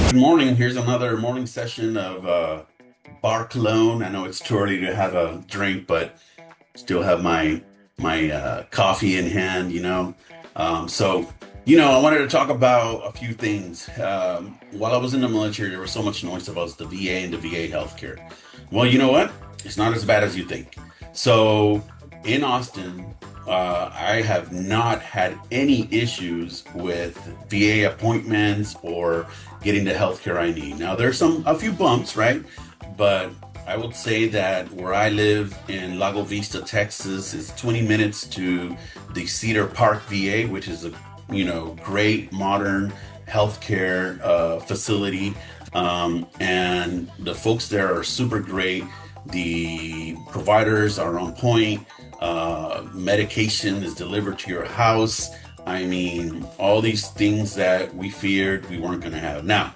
Good morning. Here's another morning session of Bar Cologne. I know it's too early to have a drink, but still have my coffee in hand, I wanted to talk about a few things. While I was in the military, there was so much noise about the VA and the VA healthcare. Well, you know what? It's not as bad as you think. So in Austin, I have not had any issues with VA appointments or getting the healthcare I need. Now, there's a few bumps, right? But I would say that where I live in Lago Vista, Texas, is 20 minutes to the Cedar Park VA, which is a great modern healthcare facility, and the folks there are super great. The providers are on point. Medication is delivered to your house. I mean, all these things that we feared we weren't going to have. Now,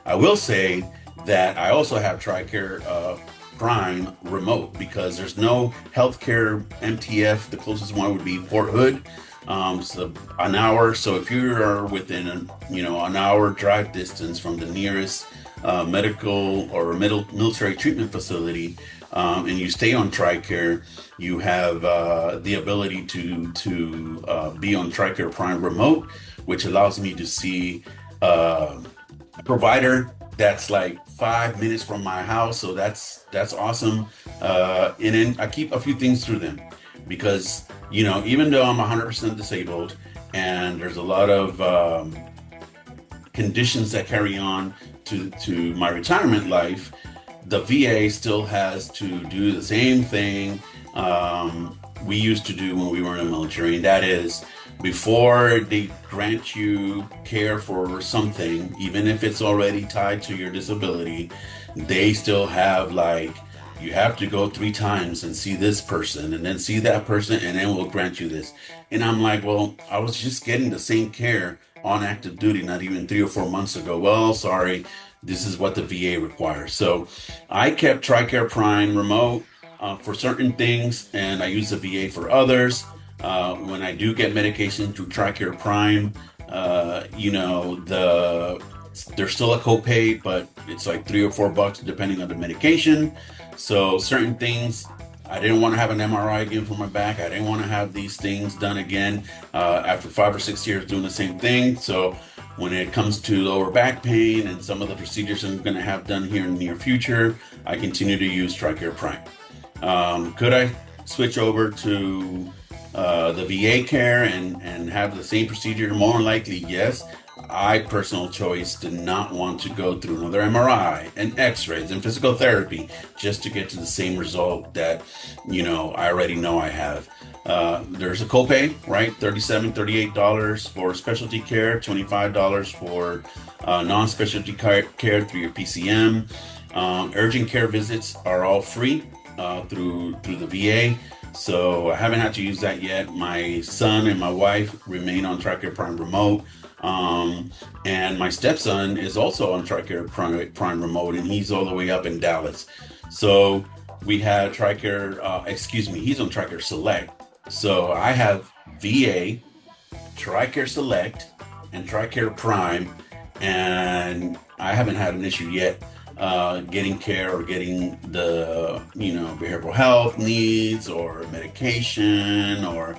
I will say that I also have TRICARE Prime remote because there's no healthcare MTF. The closest one would be Fort Hood. So an hour. So if you are within an hour drive distance from the nearest medical or military treatment facility, and you stay on TRICARE, you have the ability to be on TRICARE Prime Remote, which allows me to see a provider that's like 5 minutes from my house. So that's awesome. And then I keep a few things through them because even though I'm 100% disabled and there's a lot of conditions that carry on to my retirement life, the VA still has to do the same thing we used to do when we were in the military, and that is before they grant you care for something, even if it's already tied to your disability, they still have like, you have to go 3 times and see this person and then see that person, and then we'll grant you this. And I'm like, well, I was just getting the same care on active duty not even 3 or 4 months ago. Well, sorry, this is what the VA requires. So I kept TRICARE Prime remote for certain things, and I use the VA for others. When I do get medication through TRICARE Prime, there's still a copay, but it's like $3 or $4 depending on the medication. So certain things, I didn't want to have an MRI again for my back. I didn't want to have these things done again after 5 or 6 years doing the same thing. So when it comes to lower back pain and some of the procedures I'm going to have done here in the near future, I continue to use TRICARE Prime. Could I switch over to the VA care and have the same procedure? More than likely, yes. I, personal choice, did not want to go through another MRI and x-rays and physical therapy just to get to the same result that, I already know I have. There's a copay, right? $37, $38 for specialty care, $25 for non-specialty care through your PCM. Urgent care visits are all free through the VA. So I haven't had to use that yet. My son and my wife remain on TRICARE Prime Remote. And my stepson is also on TRICARE Prime Remote, and he's all the way up in Dallas. So we have he's on TRICARE Select. So I have VA, TRICARE Select, and TRICARE Prime, and I haven't had an issue yet getting care or getting the behavioral health needs or medication or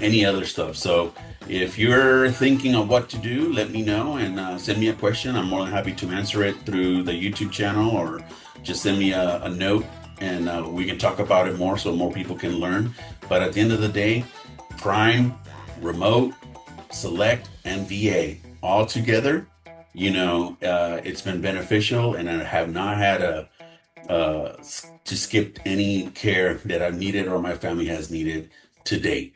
any other stuff. So if you're thinking of what to do, let me know and send me a question. I'm more than happy to answer it through the YouTube channel, or just send me a note and we can talk about it more so more people can learn. But at the end of the day, Prime, Remote, Select, and VA all together, it's been beneficial, and I have not had to skip any care that I've needed or my family has needed to date.